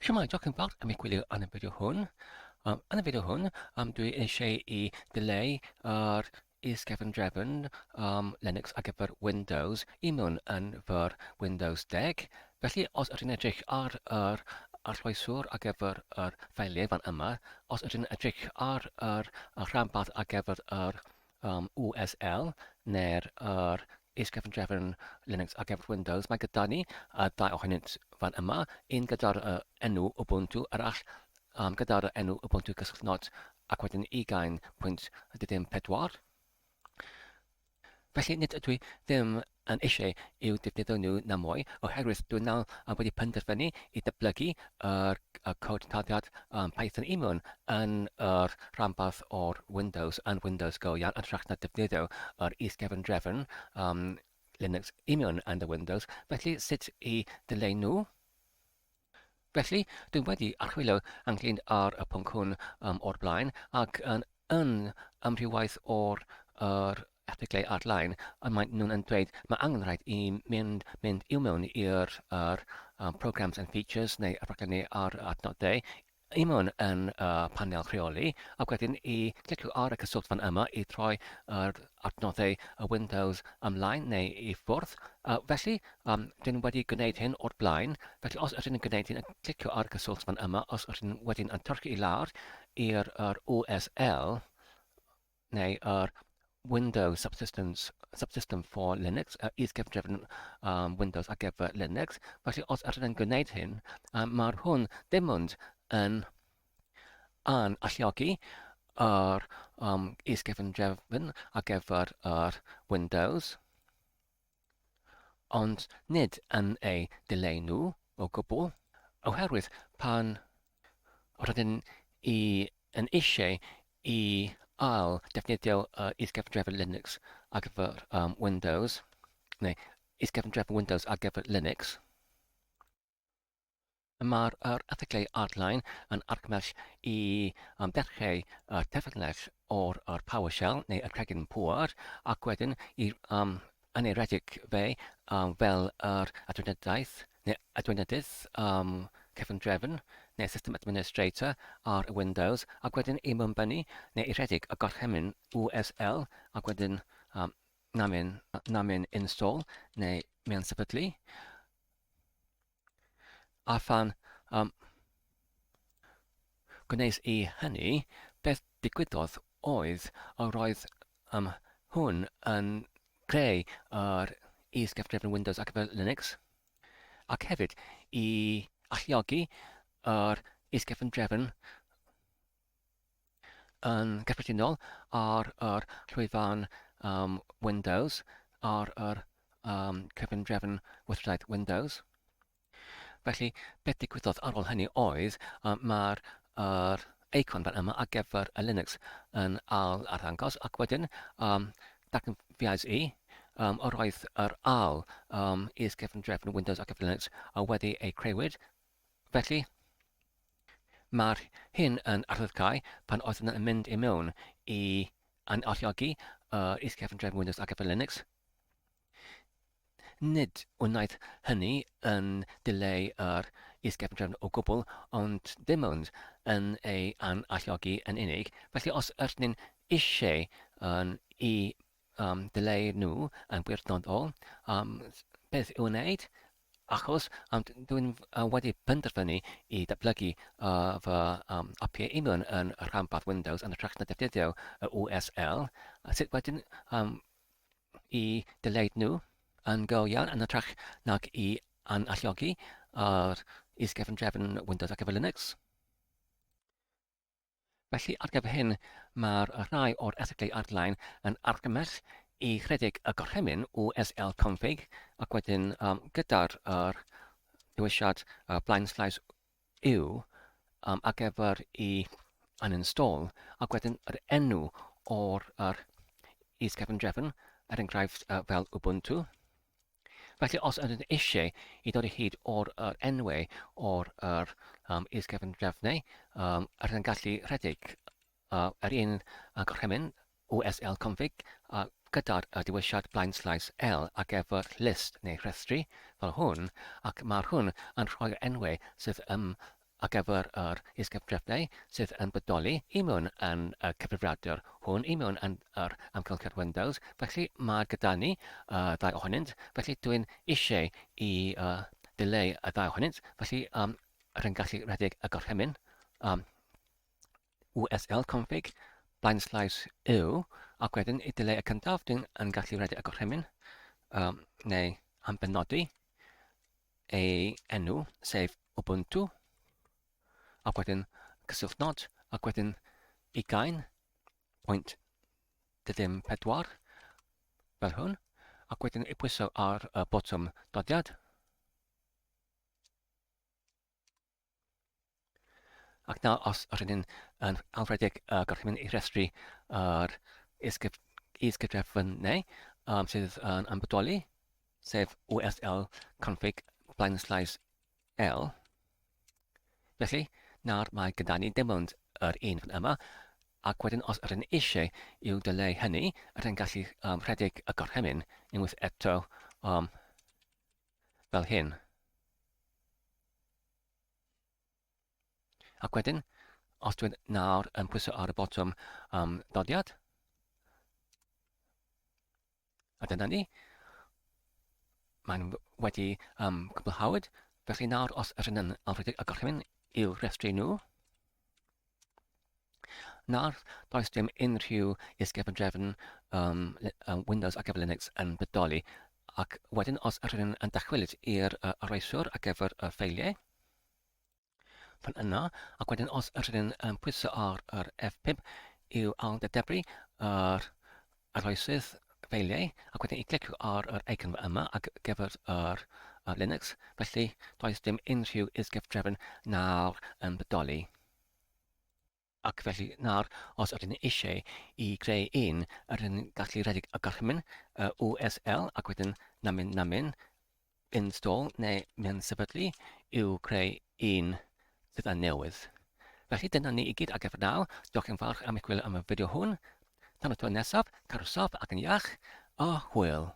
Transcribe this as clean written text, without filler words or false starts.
Siwmai, diolch yn fawr am eich gwylio yn y fideo hwn. Yn y fideo hwn, dwi eisiau i dileu yr is-gefn-drefn Linux ar gyfer Windows i mewn yn fyr Windows 10. Felly, os ydyn edrych ar yr arllwyswr ar gyfer yr ffeiliau fan yma, os ydyn edrych ar yr rhanbarth ar gyfer yr WSL neu'r is-gefn-drefn Linux ar gyfer Windows, mae gyda ni dau ohonynt fan yma, un gyda'r enw Ubuntu, arall gyda'r enw Ubuntu cysylltnod ac wedyn 20.14. Felly nid ydw i ddim yn eisiau i'w defnyddio nhw na mwy, oherwydd dwi'n nawr wedi penderfynu i datblygu y cod tarddiad Python i mewn yn yr rhanbarth o'r Windows yn Windows Go iawn, yn rhag na defnyddio yr is-gefn-drefn Linux i mewn yn y Windows. Felly sut i dileu nhw? Felly, dwi'n wedi archwilio ynglyn ar y pwnc hwn o'r blaen, ac yn amrywaith o'r erthyglau ar-lein, mae nhw'n dweud mae angen rhaid i mynd i'w mewn i'r programs and features neu y rhaglenni ar adnodau i mewn yn panel rheoli, ac wedyn i clicio ar y cyswllt fan yma i troi yr adnoddau y Windows ymlaen neu i ffwrdd. Felly, dyn wedi gwneud hyn o'r blaen. Felly, os ydyn yn gwneud hyn, clicio ar y cyswllt fan yma, os ydyn wedyn yn torchi i lawr i'r WSL neu yr Windows Subsystem for Linux, is-gefn-drefn Windows ar gyfer Linux. Felly, os ydyn yn gwneud hyn, mae'r hwn ddim ond yn alluogi yr is-gefn-drefn ar gyfer yr Windows, ond nid yn ei dileu nhw o gwbl, oherwydd pan rydyn yn eisiau i ail defnyddio is-gefn-drefn Linux ar gyfer Windows, neu is-gefn-drefn Windows ar gyfer Linux, mae'r erthyglau ar-lein yn argymell i ddechrau terfynell o'r PowerShell neu y cregyn pŵer, ac wedyn i yniredig fe fel yr adweinyddydd cefn-drefn neu System Administrator ar y Windows, ac wedyn i mewnbynnu neu i rhedeg y gorchymyn WSL, ac wedyn namin install neu mewn sefydlu. A phan gwneud i hynny, beth digwyddodd oedd roedd hwn yn creu yr is-gefn-drefn Windows ar gyfer Linux, ac hefyd i alluogi yr is-gefn-drefn yn gyffredinol ar yr llwyfan Windows, ar yr cefn-drefn weithredaeth Windows. Felly, beth digwyddodd ar ôl hynny oedd mae'r eicon fan yma ar gyfer y Linux yn arddangos, ac wedyn darganfuais i roedd yr is-gefn-drefn Windows ar gyfer Linux wedi ei creuwyd. Felly, mae'r hyn yn arddangau pan oedd yn mynd i mewn i alluogi is-gefn-drefn Windows ar gyfer Linux. Nid wnaeth hynny yn dileu yr is-gefn-drefn o gwbl, ond dim ond yn ei alluogi yn unig. Felly, os ydyn ni'n eisiau i dileu nhw yn gwirioneddol, beth i'w wneud? Achos dwi'n wedi penderfynu i datblygu fy apiau i mewn yn y rhanbarth Windows yn hytrach na defnyddio y WSL, sut wedyn i dileu nhw yn go iawn yn hytrach nag i alluogi yr is-gefn-drefn Windows ar gyfer Linux. Felly, ar gyfer hyn, mae'r rhai o'r erthyglau ar-lein yn argymell i rhedeg y gorchymyn WSL config, ac wedyn gyda'r dewisiad /u ar gyfer i uninstall, ac wedyn yr enw o'r is-gefn-drefn, er enghraifft fel Ubuntu. Felly, os ydyn eisiau i ddod o hyd o'r enwau o'r is-gefn-drefnau, ydyn gallu rhedeg yr un gorchymyn WSL config gyda'r dewisiad /l ar gyfer list neu rhestri fel hwn, ac mae'r hwn yn rhoi enwau sydd ar gyfer yr isgyfrefnau sydd yn bodoli i mewn yn cyfrifiadur hwn i mewn yn yr amgylchedd Windows. Felly mae gyda ni ddau ohonynt. Felly dwi'n eisiau i dileu y ddau ohonynt. Felly rydyn gallu rhedeg y gorchymyn WSL config /u ac wedyn i dileu y cyntaf dwi'n gallu rhedeg y gorchymyn neu am benodi ei enw sef Ubuntu ac wedyn cyswllt nod ac wedyn 20.04 fel hwn ac wedyn i pwyso ar y botwm dodiad ac nawr os rydyn yn alfredig gorchymyn i rhestru yr isgyfrefynnau sydd yn bodoli sef WSL config /L. Felly, nawr mae gyda ni dim ond yr un fan yma, ac wedyn os ydyn eisiau i'w dileu hynny, ydyn gallu rhedeg y gorchymyn unwaith eto fel hyn. Ac wedyn, os dwi'n nawr yn pwyso ar y botwm dodiad, a dyna ni, mae'n wedi cwblhawyd. Felly nawr os ydyn yn alfredig y gorchymyn i'w rhestru nhw, nawr does dim unrhyw isgyfrefn Windows ar gyfer Linux yn bodoli. Ac wedyn os ydyn yn dychwelyd i'r arweithwyr ar gyfer y ffeiliau, fan yna, ac wedyn os ydyn yn pwyso ar yr F5 i'w aldebru yr arloesydd ffeiliau, ac wedyn i clicio ar yr eicon yma ar gyfer yr Linux, felly does dim unrhyw isgyfrefn nawr yn bodoli. Ac felly nawr, os ydyn eisiau i greu un, ydyn gallu rhedeg y gorchymyn WSL ac wedyn namin install neu sefydlu i'w creu un sydd yn newydd. Felly dyna ni i gyd ar gyfer nawr. Diolch yn fawr am eich gwylio am y fideo hwn. Tan y tro nesaf, carw sof ac yn iach, a hwyl.